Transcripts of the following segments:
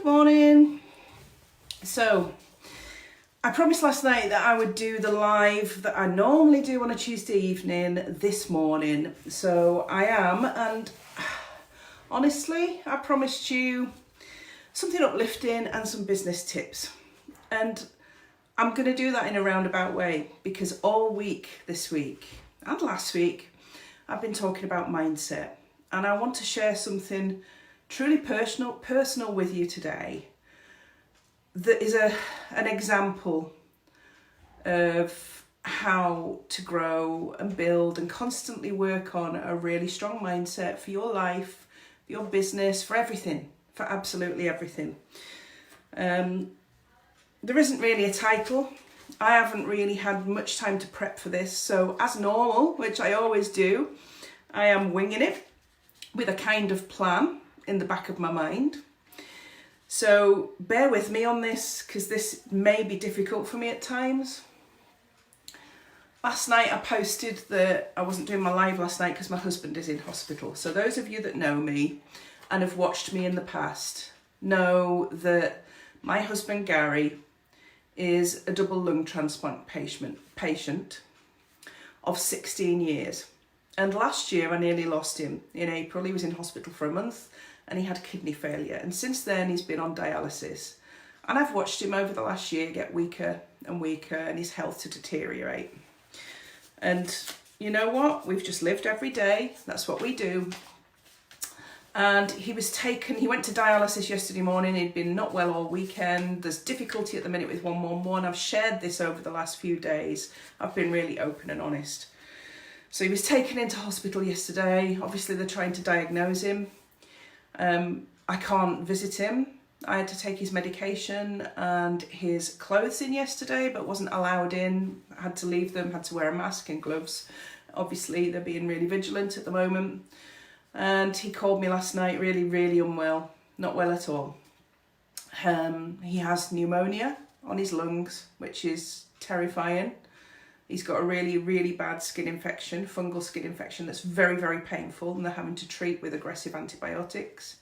Good morning. So, I promised last night that I would do the live that I normally do on a Tuesday evening this morning. So I am, and honestly, I promised you something uplifting and some business tips. And I'm going to do that in a roundabout way because all week this week and last week, I've been talking about mindset. And I want to share something truly personal with you today that is an example of how to grow and build and constantly work on a really strong mindset for your life, for your business, for everything, for absolutely everything. There isn't really a title. I haven't really had much time to prep for this, so as normal, which I always do, I am winging it with a kind of plan in the back of my mind. So bear with me on this because this may be difficult for me at times. Last night I posted that I wasn't doing my live last night because my husband is in hospital. So those of you that know me and have watched me in the past know that my husband Gary is a double lung transplant patient of 16 years. And last year I nearly lost him. In April he was in hospital for a month and he had kidney failure. And since then he's been on dialysis. And I've watched him over the last year get weaker and weaker and his health to deteriorate. And you know what? We've just lived every day. That's what we do. And he went to dialysis yesterday morning. He'd been not well all weekend. There's difficulty at the minute with 111. I've shared this over the last few days. I've been really open and honest. So he was taken into hospital yesterday. Obviously they're trying to diagnose him. I can't visit him. I had to take his medication and his clothes in yesterday, but wasn't allowed in. I had to leave them, had to wear a mask and gloves. Obviously they're being really vigilant at the moment. And he called me last night really, really unwell, not well at all. He has pneumonia on his lungs, which is terrifying. He's got a really, really bad skin infection, fungal skin infection that's very, very painful and they're having to treat with aggressive antibiotics.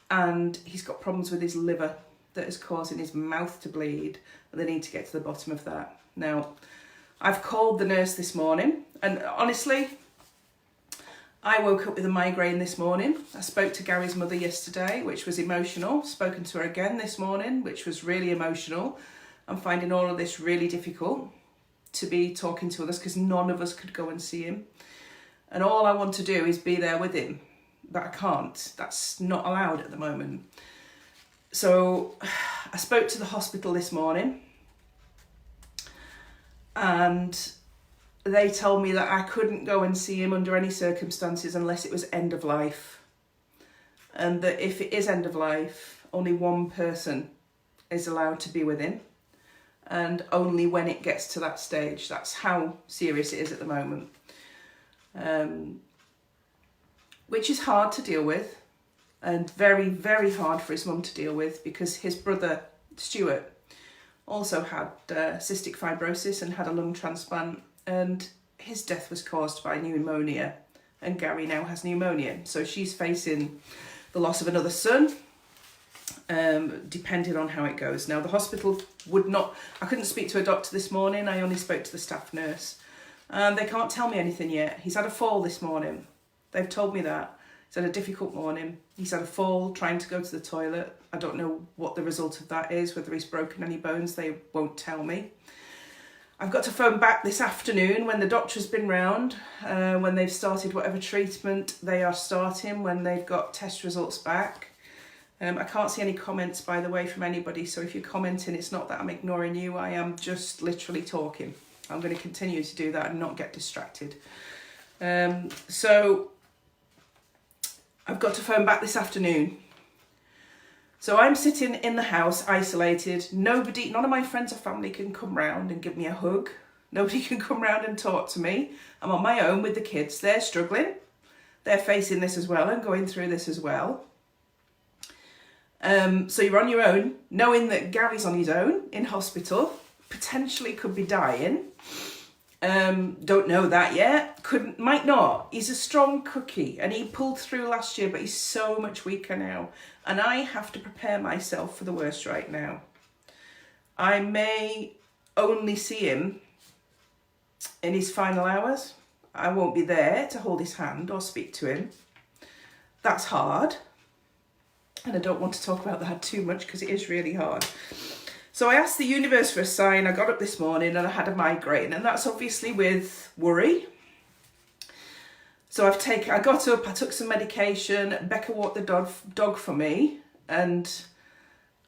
And he's got problems with his liver that is causing his mouth to bleed and they need to get to the bottom of that. Now, I've called the nurse this morning and honestly, I woke up with a migraine this morning. I spoke to Gary's mother yesterday, which was emotional. Spoken to her again this morning, which was really emotional. I'm finding all of this really difficult to be talking to others because none of us could go and see him. And all I want to do is be there with him, but I can't. That's not allowed at the moment. So I spoke to the hospital this morning and they told me that I couldn't go and see him under any circumstances unless it was end of life. And that if it is end of life, only one person is allowed to be with him. And only when it gets to that stage. That's how serious it is at the moment. Which is hard to deal with and very, very hard for his mum to deal with because his brother, Stuart, also had cystic fibrosis and had a lung transplant and his death was caused by pneumonia and Gary now has pneumonia. So she's facing the loss of another son. Depending on how it goes. Now the hospital I couldn't speak to a doctor this morning, I only spoke to the staff nurse. And they can't tell me anything yet. He's had a fall this morning. They've told me that. He's had a difficult morning. He's had a fall trying to go to the toilet. I don't know what the result of that is, whether he's broken any bones, they won't tell me. I've got to phone back this afternoon when the doctor's been round, when they've started whatever treatment they are starting, when they've got test results back. I can't see any comments, by the way, from anybody. So if you're commenting, it's not that I'm ignoring you. I am just literally talking. I'm going to continue to do that and not get distracted. So I've got to phone back this afternoon. So I'm sitting in the house, isolated. None of my friends or family can come round and give me a hug. Nobody can come round and talk to me. I'm on my own with the kids. They're struggling. They're facing this as well and going through this as well. So you're on your own, knowing that Gary's on his own in hospital, potentially could be dying. Don't know that yet. Might not. He's a strong cookie and he pulled through last year, but he's so much weaker now. And I have to prepare myself for the worst right now. I may only see him in his final hours. I won't be there to hold his hand or speak to him. That's hard. And I don't want to talk about that too much because it is really hard. So I asked the universe for a sign. I got up this morning and I had a migraine, and that's obviously with worry. So I got up, I took some medication, Becca walked the dog for me, and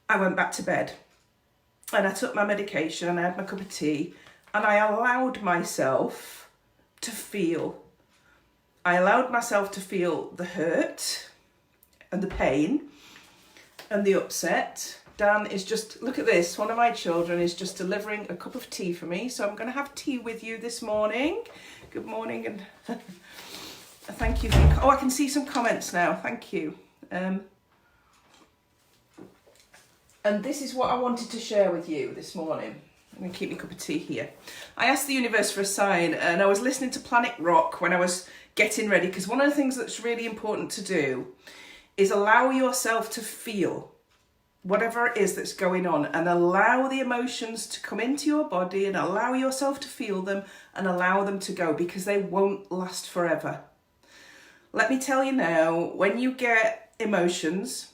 I went back to bed. And I took my medication and I had my cup of tea, and I allowed myself to feel. I allowed myself to feel the hurt and the pain and the upset. Dan is just, look at this, one of my children is just delivering a cup of tea for me. So I'm going to have tea with you this morning. Good morning, and thank you. Oh, I can see some comments now. Thank you. And this is what I wanted to share with you this morning. I'm going to keep my cup of tea here. I asked the universe for a sign, and I was listening to Planet Rock when I was getting ready, because one of the things that's really important to do is allow yourself to feel whatever it is that's going on, and allow the emotions to come into your body and allow yourself to feel them and allow them to go, because they won't last forever. Let me tell you now, when you get emotions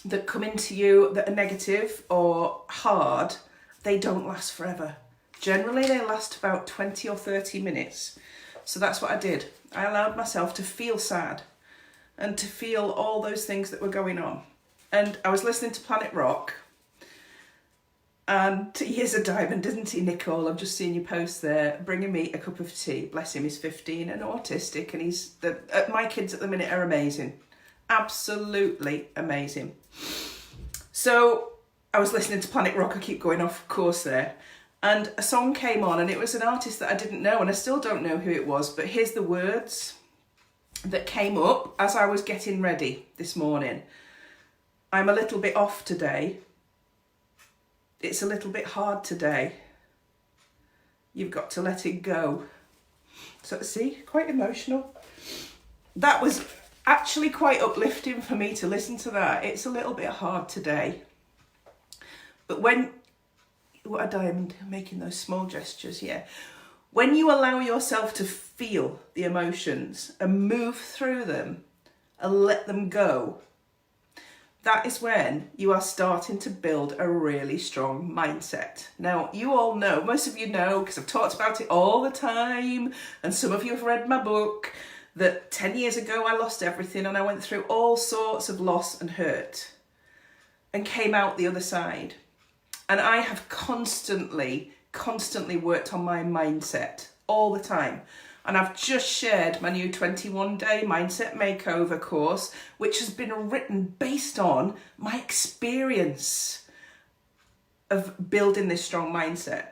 that come into you that are negative or hard, they don't last forever. Generally, they last about 20 or 30 minutes. So that's what I did. I allowed myself to feel sad and to feel all those things that were going on. And I was listening to Planet Rock, and he is a diamond, isn't he, Nicole? I've just seen you post there, bringing me a cup of tea. Bless him, he's 15 and autistic, and my kids at the minute are amazing. Absolutely amazing. So I was listening to Planet Rock, I keep going off course there, and a song came on, and it was an artist that I didn't know, and I still don't know who it was, but here's the words that came up as I was getting ready this morning. I'm a little bit off today. It's a little bit hard today. You've got to let it go. So see, quite emotional. That was actually quite uplifting for me to listen to that. It's a little bit hard today. But what a diamond, making those small gestures, yeah. When you allow yourself to feel the emotions and move through them and let them go, that is when you are starting to build a really strong mindset. Now, you all know, most of you know, because I've talked about it all the time, and some of you have read my book, that 10 years ago I lost everything and I went through all sorts of loss and hurt and came out the other side. And I have constantly worked on my mindset all the time. And I've just shared my new 21-day mindset makeover course, which has been written based on my experience of building this strong mindset.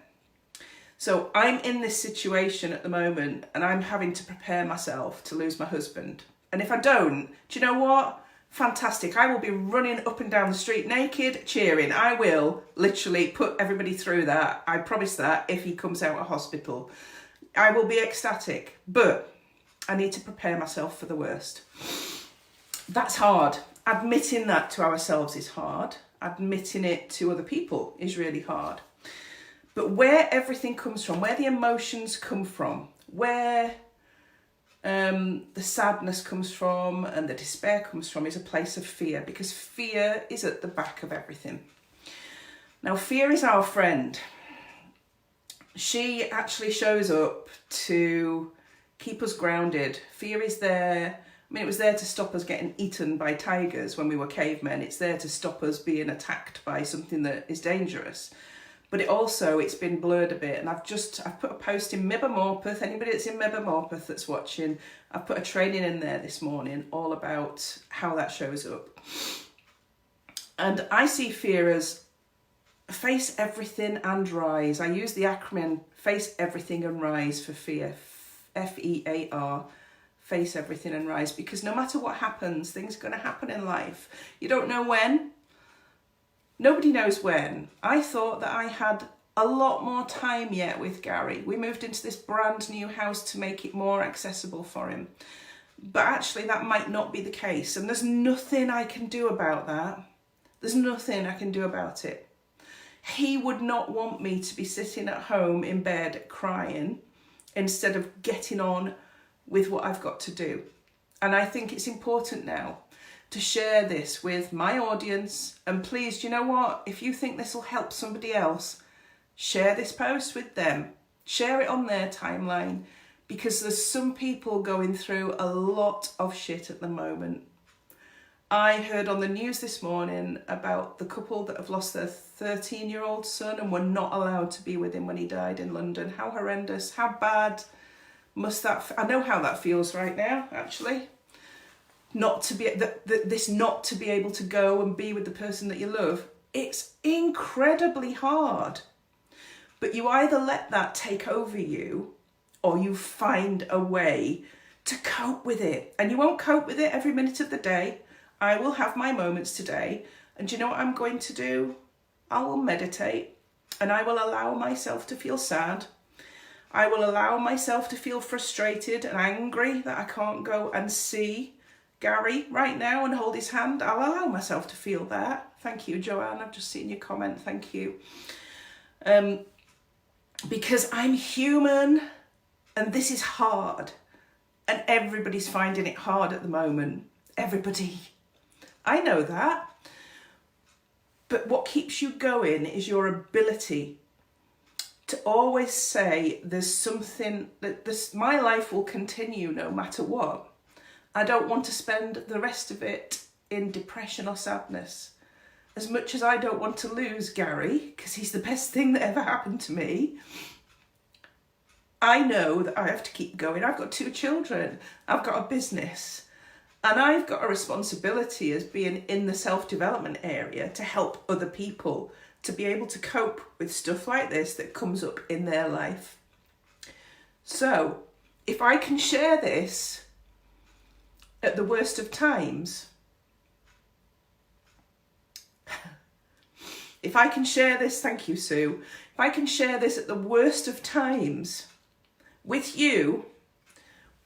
So I'm in this situation at the moment, and I'm having to prepare myself to lose my husband. And if I don't, do you know what? Fantastic. I will be running up and down the street naked, cheering. I will literally put everybody through that. I promise that, if he comes out of hospital. I will be ecstatic, but I need to prepare myself for the worst. That's hard. Admitting that to ourselves is hard. Admitting it to other people is really hard. But where everything comes from, where the emotions come from, where the sadness comes from and the despair comes from, is a place of fear, because fear is at the back of everything. Now, fear is our friend. She actually shows up to keep us grounded. Fear is there. I mean, it was there to stop us getting eaten by tigers when we were cavemen. It's there to stop us being attacked by something that is dangerous. But it's been blurred a bit. And I've put a post in Mibba Morpeth. Anybody that's in Mibba Morpeth that's watching, I've put a training in there this morning all about how that shows up. And I see fear as face everything and rise. I use the acronym face everything and rise for fear. FEAR. Face everything and rise. Because no matter what happens, things are going to happen in life. You don't know when. Nobody knows when. I thought that I had a lot more time yet with Gary. We moved into this brand new house to make it more accessible for him. But actually that might not be the case. And there's nothing I can do about that. There's nothing I can do about it. He would not want me to be sitting at home in bed crying instead of getting on with what I've got to do. And I think it's important now to share this with my audience. And please, do you know what? If you think this will help somebody else, share this post with them. Share it on their timeline, because there's some people going through a lot of shit at the moment. I heard on the news this morning about the couple that have lost their 13-year-old son and were not allowed to be with him when he died in London. How horrendous, how bad must that... I know how that feels right now, actually. Not to be not to be able to go and be with the person that you love. It's incredibly hard. But you either let that take over you, or you find a way to cope with it. And you won't cope with it every minute of the day. I will have my moments today. And do you know what I'm going to do? I will meditate, and I will allow myself to feel sad. I will allow myself to feel frustrated and angry that I can't go and see Gary right now and hold his hand. I'll allow myself to feel that. Thank you, Joanne. I've just seen your comment. Thank you. Because I'm human and this is hard. And everybody's finding it hard at the moment. Everybody. I know that. But what keeps you going is your ability to always say there's something that my life will continue no matter what. I don't want to spend the rest of it in depression or sadness. As much as I don't want to lose Gary, because he's the best thing that ever happened to me, I know that I have to keep going. I've got 2 children. I've got a business. And I've got a responsibility as being in the self-development area to help other people to be able to cope with stuff like this that comes up in their life. So if I can share this at the worst of times, if I can share this, thank you, Sue, if I can share this at the worst of times with you,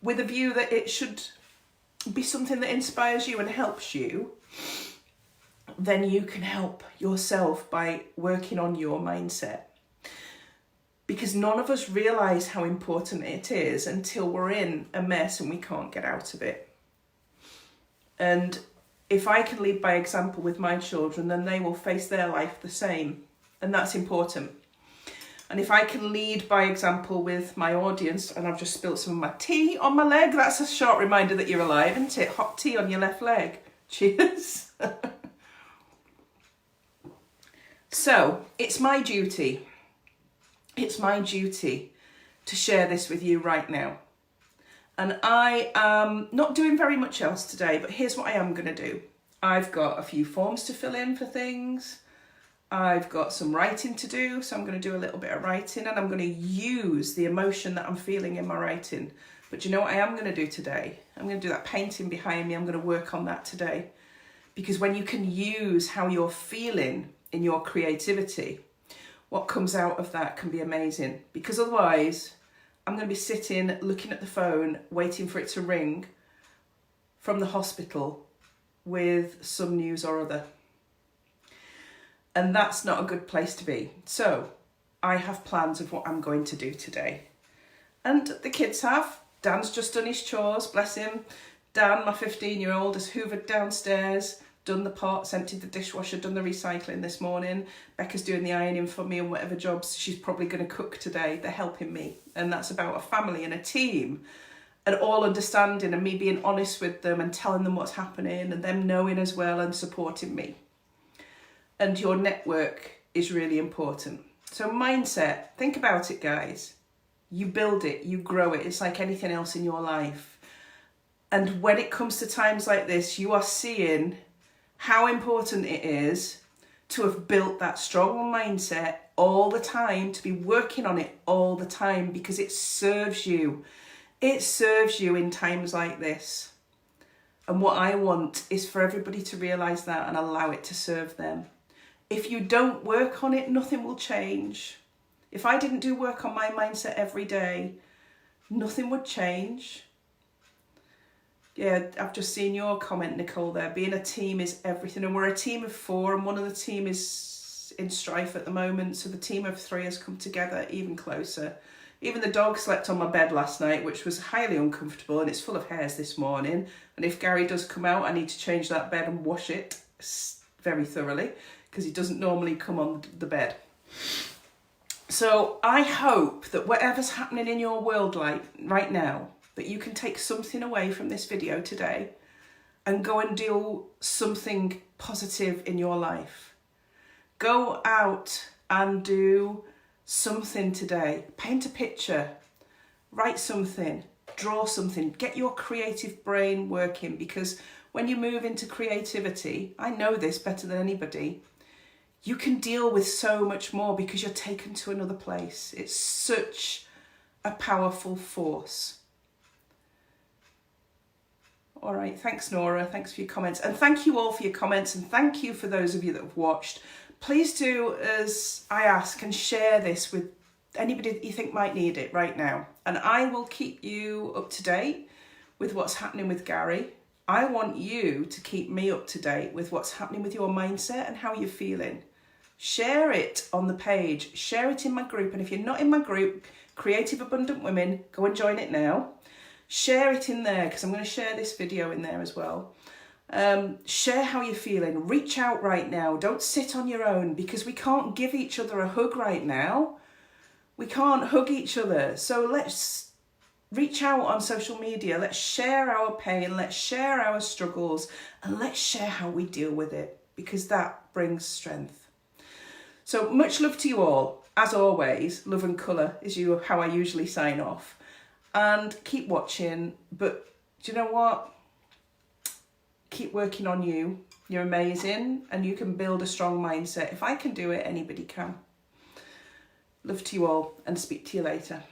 with a view that it should be something that inspires you and helps you, then you can help yourself by working on your mindset. Because none of us realise how important it is until we're in a mess and we can't get out of it. And if I can lead by example with my children, then they will face their life the same. And that's important. And if I can lead by example with my audience, and I've just spilled some of my tea on my leg, that's a short reminder that you're alive, isn't it? Hot tea on your left leg. Cheers. So, it's my duty. It's my duty to share this with you right now. And I am not doing very much else today, but here's what I am going to do. I've got a few forms to fill in for things. I've got some writing to do, so I'm going to do a little bit of writing, and I'm going to use the emotion that I'm feeling in my writing. But you know what I am going to do today? I'm going to do that painting behind me. I'm going to work on that today. Because when you can use how you're feeling in your creativity, what comes out of that can be amazing. Because otherwise, I'm going to be sitting, looking at the phone, waiting for it to ring from the hospital with some news or other. And that's not a good place to be. So I have plans of what I'm going to do today. And the kids have. Dan's just done his chores, bless him. Dan, my 15-year-old, has hoovered downstairs, done the pots, emptied the dishwasher, done the recycling this morning. Becca's doing the ironing for me and whatever jobs she's probably going to cook today. They're helping me. And that's about a family and a team and all understanding and me being honest with them and telling them what's happening and them knowing as well and supporting me. And your network is really important. So mindset, think about it, guys. You build it, you grow it. It's like anything else in your life. And when it comes to times like this, you are seeing how important it is to have built that strong mindset all the time, to be working on it all the time, because it serves you. It serves you in times like this. And what I want is for everybody to realise that and allow it to serve them. If you don't work on it, nothing will change. If I didn't do work on my mindset every day, nothing would change. Yeah, I've just seen your comment, Nicole, there. Being a team is everything. And we're a team of 4, and one of the team is in strife at the moment. So the team of 3 has come together even closer. Even the dog slept on my bed last night, which was highly uncomfortable, and it's full of hairs this morning. And if Gary does come out, I need to change that bed and wash it very thoroughly, because he doesn't normally come on the bed. So I hope that whatever's happening in your world right now, that you can take something away from this video today and go and do something positive in your life. Go out and do something today. Paint a picture, write something, draw something, get your creative brain working, because when you move into creativity, I know this better than anybody, you can deal with so much more because you're taken to another place. It's such a powerful force. All right, thanks Nora, thanks for your comments. And thank you all for your comments, and thank you for those of you that have watched. Please do as I ask and share this with anybody that you think might need it right now. And I will keep you up to date with what's happening with Gary. I want you to keep me up to date with what's happening with your mindset and how you're feeling. Share it on the page, share it in my group. And if you're not in my group, Creative Abundant Women, go and join it now. Share it in there, because I'm going to share this video in there as well. Share how you're feeling. Reach out right now. Don't sit on your own, because we can't give each other a hug right now. We can't hug each other. So let's reach out on social media. Let's share our pain. Let's share our struggles, and let's share how we deal with it, because that brings strength. So much love to you all. As always, love and colour is how I usually sign off. And keep watching. But do you know what? Keep working on you. You're amazing, and you can build a strong mindset. If I can do it, anybody can. Love to you all, and speak to you later.